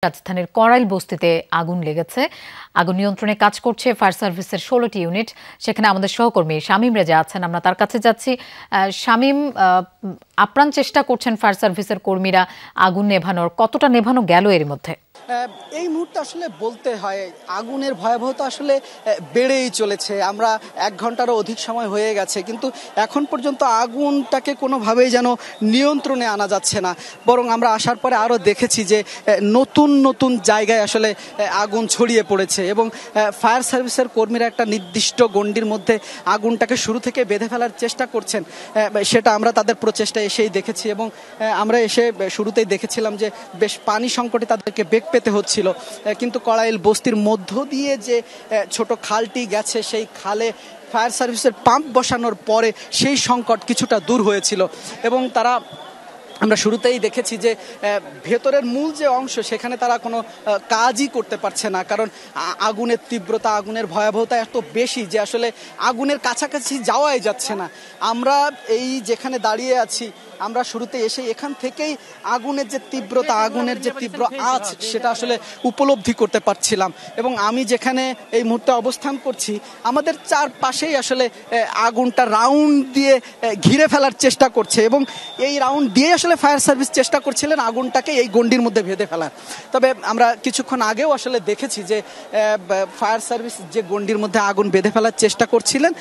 রাজধানীর কড়াইল বস্তিতে আগুন লেগেছে। আগুন নিয়ন্ত্রণে কাজ করছে ফায়ার সার্ভিসের 16টি ইউনিট। সেখানে আমাদের সহকর্মী শামীম রেজা আছেন, আমরা তার কাছে যাচ্ছি। শামীম, আপ্রাণ চেষ্টা করছেন ফায়ার সার্ভিসের কর্মীরা আগুন নেভানোর, কতটা নেভানো গেল এর মধ্যে? এই মুহূর্তে আসলে বলতে হয় আগুনের ভয়াবহতা আসলে বেড়েই চলেছে। আমরা 1 ঘন্টারও অধিক সময় হয়ে গেছে, কিন্তু এখন পর্যন্ত আগুনটাকে কোনোভাবেই যেন নিয়ন্ত্রণে আনা যাচ্ছে না। বরং আমরা আসার পরে আরও দেখেছি যে নতুন নতুন জায়গায় আসলে আগুন ছড়িয়ে পড়েছে এবং ফায়ার সার্ভিসের কর্মীরা একটা নির্দিষ্ট গণ্ডির মধ্যে আগুনটাকে শুরু থেকে বেঁধে ফেলার চেষ্টা করছেন। সেটা আমরা তাদের প্রচেষ্টা এসেই দেখেছি এবং আমরা এসে শুরুতেই দেখেছিলাম যে বেশ পানি সংকটে তাদেরকে বেগ পেতে হচ্ছিল, কিন্তু কড়াইল বস্তির মধ্য দিয়ে যে ছোট খালটি গেছে সেই খালে ফায়ার সার্ভিসের পাম্প বসানোর পরে সেই সংকট কিছুটা দূর হয়েছিল এবং তারা, আমরা শুরুতেই দেখেছি যে ভেতরের মূল যে অংশ সেখানে তারা কোনো কাজই করতে পারছে না, কারণ আগুনের তীব্রতা, আগুনের ভয়াবহতা এত বেশি যে আসলে আগুনের কাছাকাছি যাওয়াই যাচ্ছে না। আমরা এই যেখানে দাঁড়িয়ে আছি, আমরা শুরুতে এসে এখান থেকেই আগুনের যে তীব্রতা, আগুনের যে তীব্র আঁচ সেটা আসলে উপলব্ধি করতে পারছিলাম এবং আমি যেখানে এই মুহূর্তে অবস্থান করছি আমাদের চারপাশেই আসলে আগুনটা রাউন্ড দিয়ে ঘিরে ফেলার চেষ্টা করছে এবং এই রাউন্ড দিয়ে আসলে ফায়ার সার্ভিস চেষ্টা করছিলেন আগুনটাকে এই গণ্ডির মধ্যে বেঁধে ফেলার। তবে আমরা কিছুক্ষণ আগেও আসলে দেখেছি যে ফায়ার সার্ভিস যে গণ্ডির মধ্যে আগুন বেঁধে ফেলার চেষ্টা করছিলেন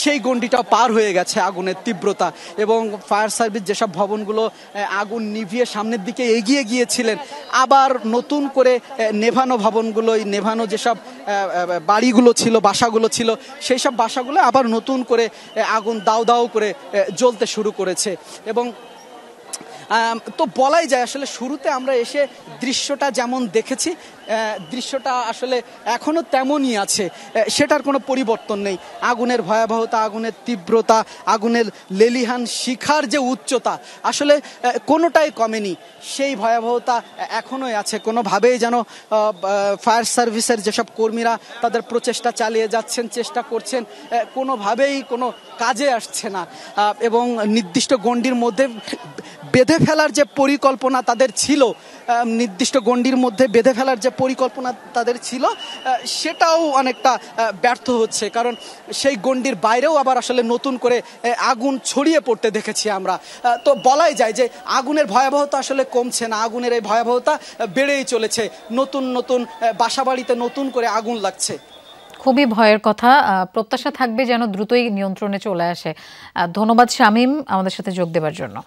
সেই গণ্ডিটাও পার হয়ে গেছে আগুনের তীব্রতা এবং ফায়ার সার্ভিস যেসব ভবনগুলো আগুন নিভিয়ে সামনের দিকে এগিয়ে গিয়েছিলেন, আবার নতুন করে নেভানো ভবনগুলো, নেভানো যেসব বাড়িগুলো ছিল, বাসাগুলো ছিল, সেই সব বাসাগুলো আবার নতুন করে আগুন দাউ দাউ করে জ্বলতে শুরু করেছে এবং তো বলাই যায় আসলে শুরুতে আমরা এসে দৃশ্যটা যেমন দেখেছি দৃশ্যটা আসলে এখনো তেমনই আছে, সেটার কোনো পরিবর্তন নেই। আগুনের ভয়াবহতা, আগুনের তীব্রতা, আগুনের লেলিহান শিখার যে উচ্চতা আসলে কোনোটাই কমেনি, সেই ভয়াবহতা এখনোই আছে। কোনোভাবেই যেন ফায়ার সার্ভিসের যেসব কর্মীরা তাদের প্রচেষ্টা চালিয়ে যাচ্ছেন, চেষ্টা করছেন, কোনোভাবেই কোনো কাজে আসছে না এবং নির্দিষ্ট গণ্ডির মধ্যে বেঁধে ফেলার যে পরিকল্পনা তাদের ছিল, নির্দিষ্ট গণ্ডির মধ্যে বেঁধে ফেলার যে পরিকল্পনা তাদের ছিল সেটাও অনেকটা ব্যর্থ হচ্ছে, কারণ সেই গণ্ডির বাইরেও আবার আসলে নতুন করে আগুন ছড়িয়ে পড়তে দেখেছি আমরা। তো বলাই যায় যে আগুনের ভয়াবহতা আসলে কমছে না, আগুনের এই ভয়াবহতা বেড়েই চলেছে। নতুন নতুন বাসাবাড়িতে নতুন করে আগুন লাগছে। খুবই ভয়ের কথা। প্রত্যাশা থাকবে যেন দ্রুতই নিয়ন্ত্রণে চলে আসে। ধন্যবাদ শামীম আমাদের সাথে যোগ দেওয়ার জন্য।